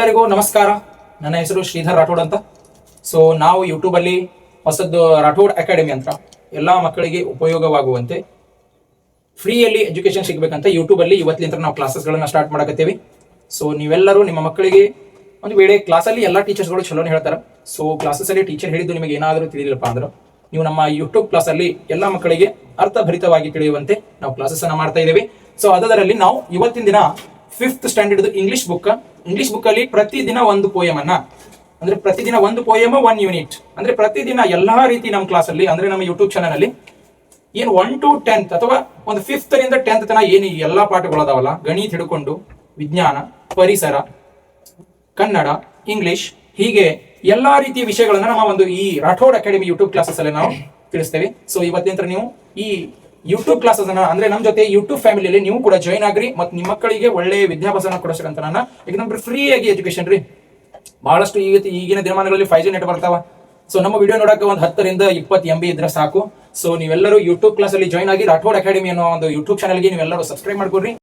ಎಲ್ಲರಿಗೂ ನಮಸ್ಕಾರ. ನನ್ನ ಹೆಸರು ಶ್ರೀಧರ್ ರಾಠೋಡ್ ಅಂತ. ಸೊ ನಾವು ಯೂಟ್ಯೂಬಲ್ಲಿ ಹೊಸದ್ದು ರಾಠೋಡ್ ಅಕಾಡೆಮಿ ಅಂತ ಎಲ್ಲ ಮಕ್ಕಳಿಗೆ ಉಪಯೋಗವಾಗುವಂತೆ ಫ್ರೀಯಲ್ಲಿ ಎಜುಕೇಶನ್ ಸಿಗಬೇಕಂತ ಯೂಟ್ಯೂಬಲ್ಲಿ ಇವತ್ತಿನಿಂದ ನಾವು ಕ್ಲಾಸಸ್ಗಳನ್ನು ಸ್ಟಾರ್ಟ್ ಮಾಡಕತ್ತೀವಿ. ಸೊ ನೀವೆಲ್ಲರೂ ನಿಮ್ಮ ಮಕ್ಕಳಿಗೆ ಒಂದು ವೇಳೆ ಕ್ಲಾಸಲ್ಲಿ ಎಲ್ಲ ಟೀಚರ್ಸ್ಗಳು ಚಲೋನೇ ಹೇಳ್ತಾರೆ. ಸೊ ಕ್ಲಾಸಸ್ಸಲ್ಲಿ ಟೀಚರ್ ಹೇಳಿದ್ದು ನಿಮಗೆ ಏನಾದರೂ ತಿಳಿದಿಲ್ಲಪ್ಪ ಅಂದ್ರೆ ನೀವು ನಮ್ಮ ಯೂಟ್ಯೂಬ್ ಕ್ಲಾಸಲ್ಲಿ ಎಲ್ಲ ಮಕ್ಕಳಿಗೆ ಅರ್ಥಭರಿತವಾಗಿ ತಿಳಿಯುವಂತೆ ನಾವು ಕ್ಲಾಸಸ್ ಅನ್ನ ಮಾಡ್ತಾ ಇದ್ದೇವೆ. ಸೊ ಅದರಲ್ಲಿ ನಾವು ಇವತ್ತಿನ ದಿನ 5th ಸ್ಟ್ಯಾಂಡರ್ಡ್ ಇಂಗ್ಲಿಷ್ ಬುಕ್ ಅಲ್ಲಿ ಪ್ರತಿದಿನ ಒಂದು ಪೋಯಮ್ ಅನ್ನ ಅಂದ್ರೆ ಪ್ರತಿದಿನ ಒಂದು ಪೋಯಮ್ 1 ಯೂನಿಟ್ ಅಂದ್ರೆ ಪ್ರತಿದಿನ ಎಲ್ಲಾ ರೀತಿ ನಮ್ಮ ಕ್ಲಾಸಲ್ಲಿ ಅಂದ್ರೆ ನಮ್ಮ ಯೂಟ್ಯೂಬ್ ಚಾನಲ್ ಅಲ್ಲಿ ಏನು 1 to 10th ಅಥವಾ ಒಂದು 5th ರಿಂದ 10th ತನ ಏನು ಎಲ್ಲಾ ಪಾಠಗಳದಾವಲ್ಲ, ಗಣಿತ ಹಿಡ್ಕೊಂಡು ವಿಜ್ಞಾನ, ಪರಿಸರ, ಕನ್ನಡ, ಇಂಗ್ಲಿಷ್, ಹೀಗೆ ಎಲ್ಲಾ ರೀತಿಯ ವಿಷಯಗಳನ್ನ ನಮ್ಮ ಒಂದು ಈ ರಾಠೋಡ್ ಅಕಾಡೆಮಿ ಯೂಟ್ಯೂಬ್ ಕ್ಲಾಸಸ್ ಅಲ್ಲಿ ನಾವು ತಿಳಿಸ್ತೇವೆ. ಸೊ ಇವತ್ತಿನ ನೀವು ಈ ಯೂಟ್ಯೂಬ್ ಕ್ಲಾಸಸ್ ಅನ್ನ ಅಂದ್ರೆ ನಮ್ಮ ಜೊತೆ ಯೂಟ್ಯೂಬ್ ಫ್ಯಾಮಿಲಿಯಲ್ಲಿ ನೀವು ಕೂಡ ಜಾಯ್ನ್ ಆಗ್ರಿ ಮತ್ತು ನಿಮ್ಮ ಮಕ್ಕಳಿಗೆ ಒಳ್ಳೆ ವಿದ್ಯಾಭ್ಯಾಸನ ಕೊಡಿಸ್ಬೇಕಂತ ನನ್ನ ಯಾಕಂದ್ರೆ ಫ್ರೀ ಆಗಿ ಎಜುಕೇಶನ್ ರೀ. ಬಹಳಷ್ಟು ಈಗಿನ ದಿನಮಾನಗಳಲ್ಲಿ 5G ನೆಟ್ ಬರ್ತಾವ. ಸೊ ನಮ್ಮ ವಿಡಿಯೋ ನೋಡಕ್ಕೆ ಒಂದು 10 ರಿಂದ 20 MB ಇದ್ರೆ ಸಾಕು. ಸೊ ನೀವೆಲ್ಲರೂ ಯೂಟ್ಯೂಬ್ ಕ್ಲಾಸ್ ಅಲ್ಲಿ ಜಾಯ್ನ್ ಆಗಿ ರಾಠೋಡ್ ಅಕಾಡೆಮಿ ಅನ್ನೋ ಒಂದು ಯೂಟ್ಯೂಬ್ ಚಾನಲ್ಗೆ ನೀವೆಲ್ಲರೂ ಸಬ್ಸ್ಕ್ರೈಬ್ ಮಾಡ್ಕೊಡ್ರಿ.